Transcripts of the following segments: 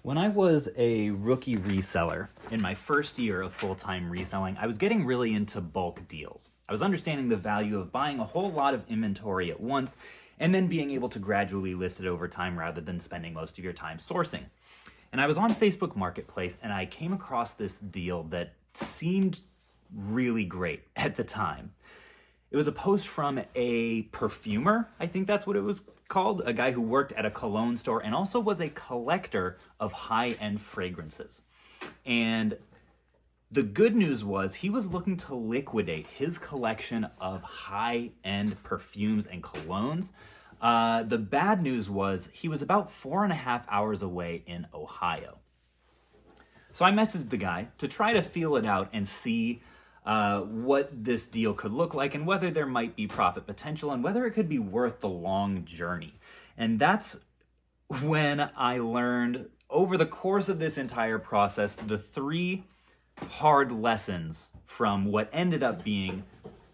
When I was a rookie reseller in my first year of full-time reselling, I was getting really into bulk deals. I was understanding the value of buying a whole lot of inventory at once and then being able to gradually list it over time rather than spending most of your time sourcing. And I was on Facebook Marketplace and I came across this deal that seemed really great at the time. It was a post from a perfumer, I think that's what it was called, a guy who worked at a cologne store and also was a collector of high-end fragrances. And the good news was he was looking to liquidate his collection of high-end perfumes and colognes. The bad news was he was about 4.5 hours away in Ohio. So I messaged the guy to try to feel it out and see what this deal could look like and whether there might be profit potential and whether it could be worth the long journey. And that's when I learned over the course of this entire process the 3 hard lessons from what ended up being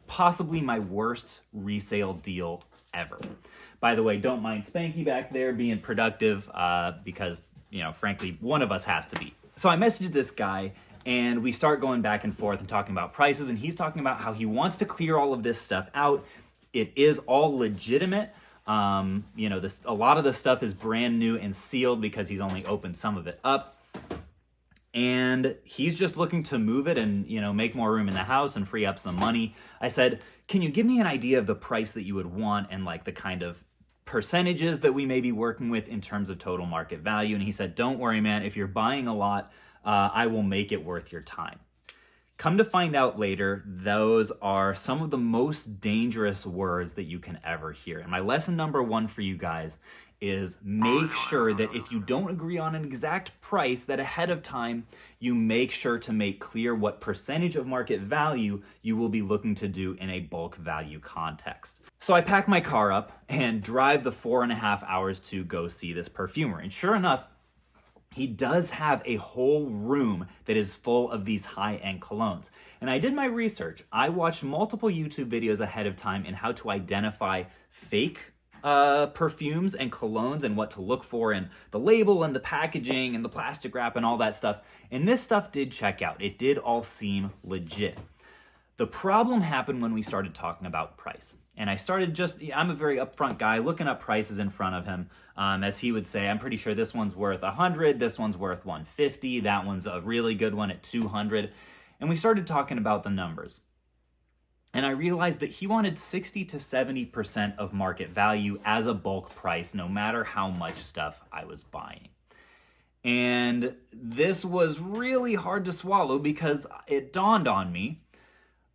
possibly my worst resale deal ever. By the way, don't mind Spanky back there being productive because, frankly, one of us has to be. So I messaged this guy and we start going back and forth and talking about prices, and he's talking about how he wants to clear all of this stuff out. It is all legitimate. A lot of the stuff is brand new and sealed because he's only opened some of it up. And he's just looking to move it and, make more room in the house and free up some money. I said, can you give me an idea of the price that you would want and like the kind of percentages that we may be working with in terms of total market value? And he said, don't worry, man. If you're buying a lot, I will make it worth your time. Come to find out later, those are some of the most dangerous words that you can ever hear. And my lesson number 1 for you guys is make sure that if you don't agree on an exact price, that ahead of time, you make sure to make clear what percentage of market value you will be looking to do in a bulk value context. So I pack my car up and drive the 4.5 hours to go see this perfumer. And sure enough, he does have a whole room that is full of these high-end colognes. And I did my research. I watched multiple YouTube videos ahead of time in how to identify fake perfumes and colognes and what to look for in the label and the packaging and the plastic wrap and all that stuff. And this stuff did check out. It did all seem legit. The problem happened when we started talking about price. And I started I'm a very upfront guy, looking up prices in front of him. As he would say, I'm pretty sure this one's worth $100, this one's worth $150, that one's a really good one at $200. And we started talking about the numbers. And I realized that he wanted 60 to 70% of market value as a bulk price, no matter how much stuff I was buying. And this was really hard to swallow because it dawned on me,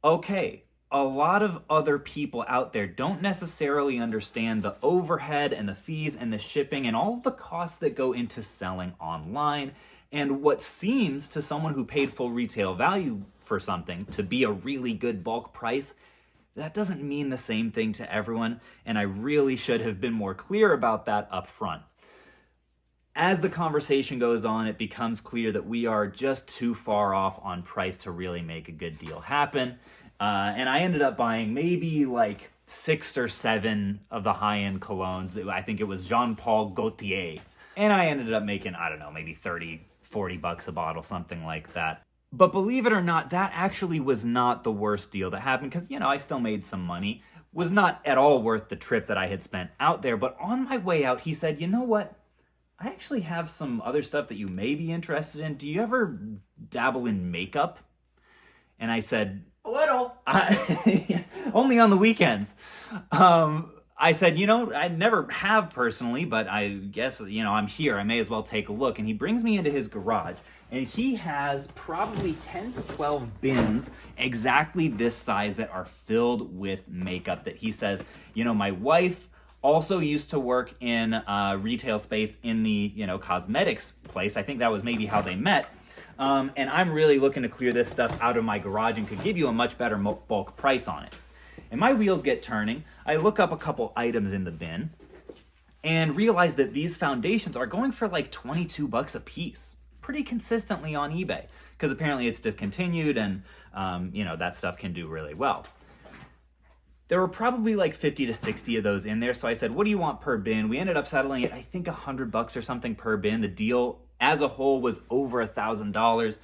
okay, a lot of other people out there don't necessarily understand the overhead and the fees and the shipping and all of the costs that go into selling online. And what seems to someone who paid full retail value for something to be a really good bulk price, that doesn't mean the same thing to everyone. And I really should have been more clear about that up front. As the conversation goes on, it becomes clear that we are just too far off on price to really make a good deal happen. And I ended up buying maybe like 6 or 7 of the high-end colognes. I think it was Jean Paul Gaultier. And I ended up making, maybe 30, 40 bucks a bottle, something like that. But believe it or not, that actually was not the worst deal that happened because, I still made some money. Was not at all worth the trip that I had spent out there. But on my way out, he said, you know what? I actually have some other stuff that you may be interested in. Do you ever dabble in makeup? And I said, a little. Only on the weekends. I said, I never have personally, but I guess, I'm here. I may as well take a look. And he brings me into his garage. And he has probably 10 to 12 bins exactly this size that are filled with makeup that he says, my wife also used to work in retail space in the, cosmetics place. I think that was maybe how they met. And I'm really looking to clear this stuff out of my garage and could give you a much better bulk price on it. And my wheels get turning. I look up a couple items in the bin and realize that these foundations are going for like 22 bucks a piece pretty consistently on eBay because apparently it's discontinued and, that stuff can do really well. There were probably like 50 to 60 of those in there. So I said, what do you want per bin? We ended up settling at, I think, $100 or something per bin. The deal as a whole was over $1,000.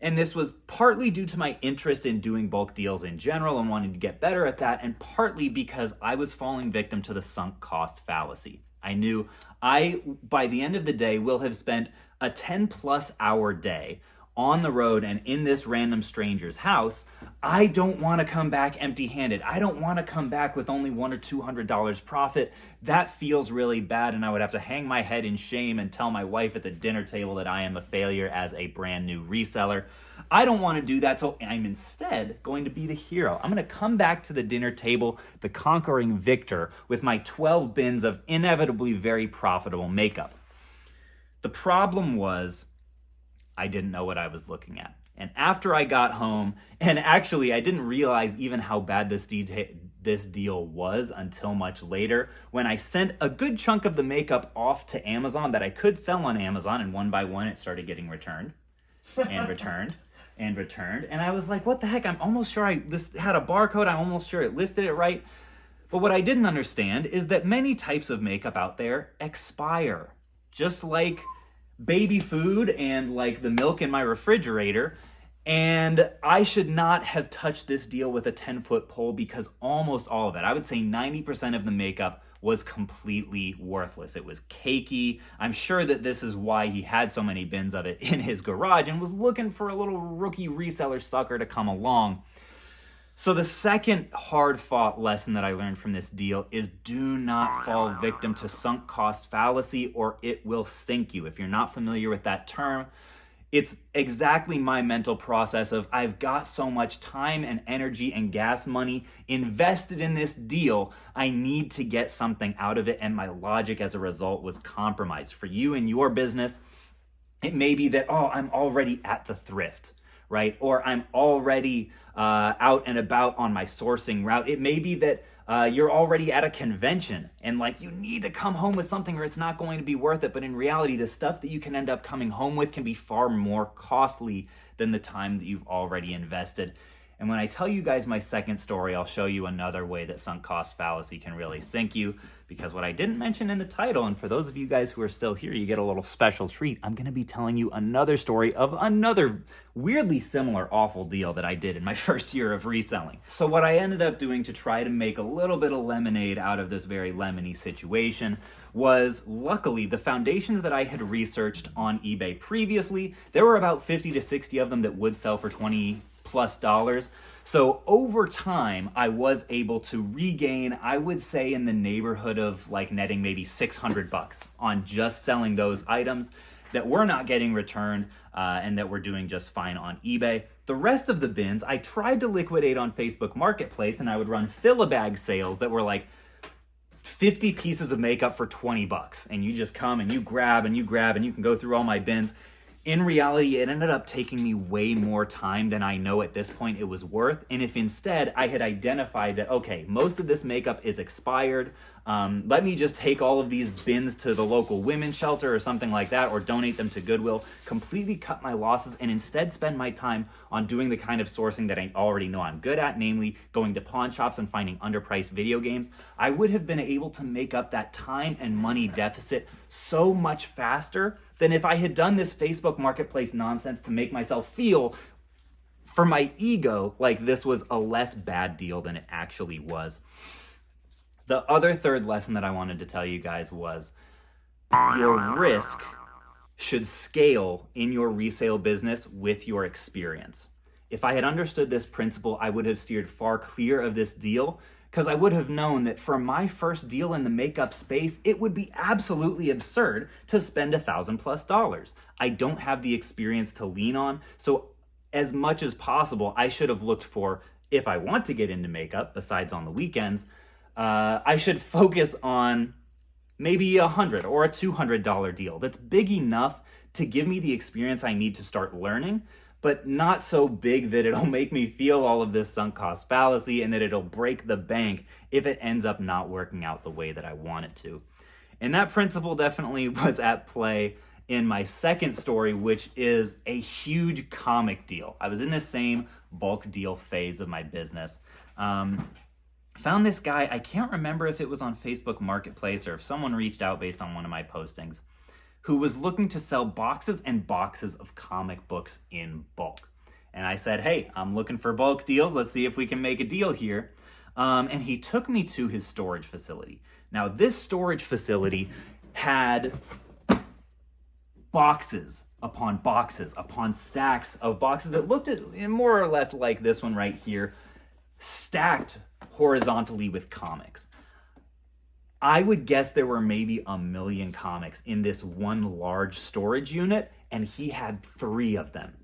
And this was partly due to my interest in doing bulk deals in general and wanting to get better at that, and partly because I was falling victim to the sunk cost fallacy. I knew by the end of the day, will have spent a 10+ hour day on the road and in this random stranger's house. I don't want to come back empty-handed. I don't want to come back with only $100 or $200 profit. That feels really bad, and I would have to hang my head in shame and tell my wife at the dinner table that I am a failure as a brand new reseller. I don't want to do that, so I'm instead going to be the hero. I'm going to come back to the dinner table, the conquering victor, with my 12 bins of inevitably very profitable makeup. The problem was, I didn't know what I was looking at. And after I got home, and actually I didn't realize even how bad this deal was until much later, when I sent a good chunk of the makeup off to Amazon that I could sell on Amazon, and one by one it started getting returned and returned and returned. And I was like, what the heck? I'm almost sure this had a barcode. I'm almost sure it listed it right. But what I didn't understand is that many types of makeup out there expire. Just like baby food and like the milk in my refrigerator. And I should not have touched this deal with a 10-foot pole, because almost all of it, I would say 90% of the makeup, was completely worthless. It was cakey. I'm sure that this is why he had so many bins of it in his garage and was looking for a little rookie reseller sucker to come along. So the second hard-fought lesson that I learned from this deal is do not fall victim to sunk cost fallacy, or it will sink you. If you're not familiar with that term, it's exactly my mental process of I've got so much time and energy and gas money invested in this deal, I need to get something out of it, and my logic as a result was compromised. For you and your business, it may be that, I'm already at the thrift, right? Or I'm already out and about on my sourcing route. It may be that you're already at a convention and like you need to come home with something or it's not going to be worth it. But in reality, the stuff that you can end up coming home with can be far more costly than the time that you've already invested. And when I tell you guys my second story, I'll show you another way that sunk cost fallacy can really sink you. Because what I didn't mention in the title, and for those of you guys who are still here, you get a little special treat. I'm going to be telling you another story of another weirdly similar awful deal that I did in my first year of reselling. So what I ended up doing to try to make a little bit of lemonade out of this very lemony situation was, luckily, the foundations that I had researched on eBay previously, there were about 50 to 60 of them that would sell for $20+ So over time, I was able to regain, I would say, in the neighborhood of like netting maybe $600 on just selling those items that were not getting returned and that were doing just fine on eBay. The rest of the bins, I tried to liquidate on Facebook Marketplace, and I would run fill-a-bag sales that were like 50 pieces of makeup for $20. And you just come and you grab and you grab and you can go through all my bins. In reality, it ended up taking me way more time than I know at this point it was worth. And if instead I had identified that, okay, most of this makeup is expired, let me just take all of these bins to the local women's shelter or something like that, or donate them to Goodwill, completely cut my losses, and instead spend my time on doing the kind of sourcing that I already know I'm good at, namely going to pawn shops and finding underpriced video games, I would have been able to make up that time and money deficit so much faster than if I had done this Facebook Marketplace nonsense to make myself feel, for my ego, like this was a less bad deal than it actually was. The other third lesson that I wanted to tell you guys was your risk should scale in your resale business with your experience. If I had understood this principle, I would have steered far clear of this deal, because I would have known that for my first deal in the makeup space, it would be absolutely absurd to spend $1,000+. I don't have the experience to lean on, so as much as possible, I should have looked for, if I want to get into makeup, besides on the weekends, I should focus on maybe $100 or a $200 deal that's big enough to give me the experience I need to start learning, but not so big that it'll make me feel all of this sunk cost fallacy and that it'll break the bank if it ends up not working out the way that I want it to. And that principle definitely was at play in my second story, which is a huge comic deal. I was in the same bulk deal phase of my business. Found this guy, I can't remember if it was on Facebook Marketplace or if someone reached out based on one of my postings, who was looking to sell boxes and boxes of comic books in bulk. And I said, hey, I'm looking for bulk deals. Let's see if we can make a deal here. And he took me to his storage facility. Now, this storage facility had boxes upon stacks of boxes that looked at more or less like this one right here, stacked horizontally with comics. I would guess there were maybe 1 million comics in this one large storage unit, and he had 3 of them.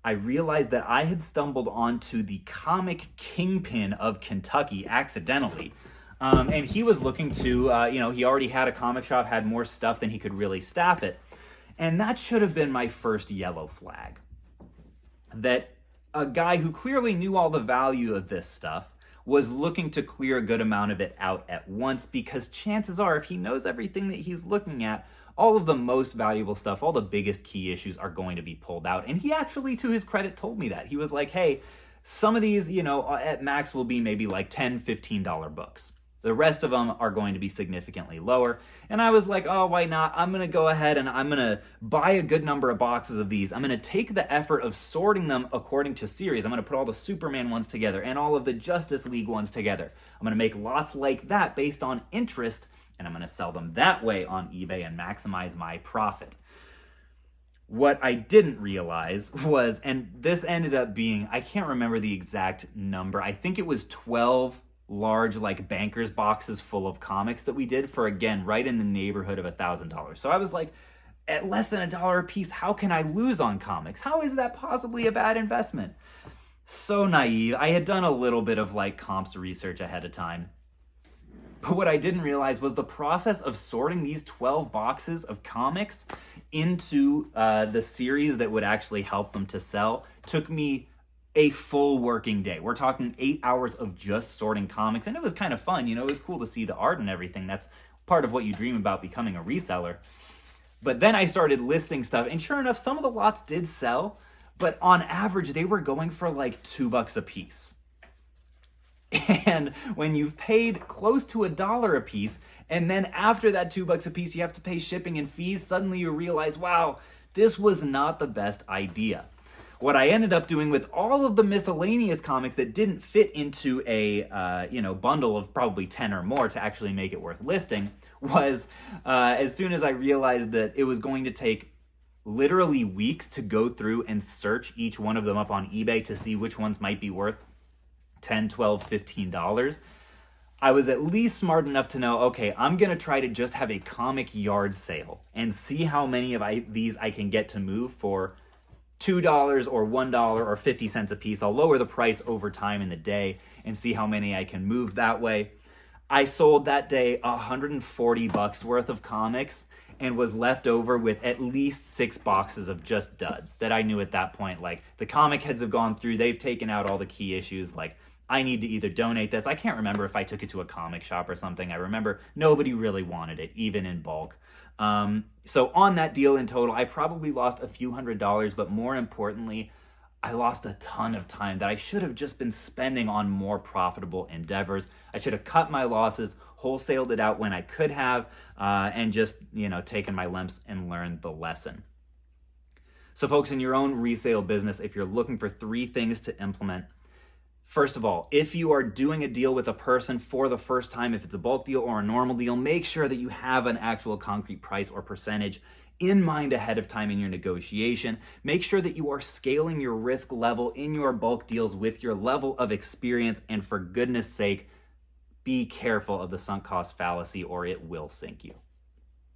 I realized that I had stumbled onto the comic kingpin of Kentucky accidentally. And he was looking to, he already had a comic shop, had more stuff than he could really staff it. And that should have been my first yellow flag. That a guy who clearly knew all the value of this stuff was looking to clear a good amount of it out at once, because chances are, if he knows everything that he's looking at, all of the most valuable stuff, all the biggest key issues are going to be pulled out. And he actually, to his credit, told me that. He was like, hey, some of these, at max will be maybe like $10, $15 books. The rest of them are going to be significantly lower. And I was like, oh, why not? I'm going to go ahead and I'm going to buy a good number of boxes of these. I'm going to take the effort of sorting them according to series. I'm going to put all the Superman ones together and all of the Justice League ones together. I'm going to make lots like that based on interest, and I'm going to sell them that way on eBay and maximize my profit. What I didn't realize was, and this ended up being, I can't remember the exact number. I think it was 12 large bankers boxes full of comics that we did for, again, right in the neighborhood of $1,000. So I was like, at less than $1 a piece, how can I lose on comics? How is that possibly a bad investment? So naive. I had done a little bit of comps research ahead of time. But what I didn't realize was the process of sorting these 12 boxes of comics into the series that would actually help them to sell took me a full working day. We're talking 8 hours of just sorting comics, and it was kind of fun. It was cool to see the art and everything. That's part of what you dream about becoming a reseller. But then I started listing stuff, and sure enough, some of the lots did sell, but on average, they were going for $2 a piece. And when you've paid close to $1 a piece, and then after that $2 a piece, you have to pay shipping and fees, suddenly you realize, wow, this was not the best idea. What I ended up doing with all of the miscellaneous comics that didn't fit into a bundle of probably 10 or more to actually make it worth listing was as soon as I realized that it was going to take literally weeks to go through and search each one of them up on eBay to see which ones might be worth $10, $12, $15, I was at least smart enough to know, okay, I'm going to try to just have a comic yard sale and see how many of these I can get to move for $2 or $1 or 50 cents a piece. I'll lower the price over time in the day and see how many I can move that way. I sold that day $140 worth of comics and was left over with at least 6 boxes of just duds that I knew at that point, the comic heads have gone through, they've taken out all the key issues, I need to either donate this. I can't remember if I took it to a comic shop or something. I remember nobody really wanted it, even in bulk. So on that deal in total, I probably lost a few $100s, but more importantly, I lost a ton of time that I should have just been spending on more profitable endeavors. I should have cut my losses, wholesaled it out when I could have, and just, taken my lumps and learned the lesson. So folks, in your own resale business, if you're looking for 3 things to implement, first of all, if you are doing a deal with a person for the first time, if it's a bulk deal or a normal deal, make sure that you have an actual concrete price or percentage in mind ahead of time in your negotiation. Make sure that you are scaling your risk level in your bulk deals with your level of experience, and for goodness sake, be careful of the sunk cost fallacy or it will sink you.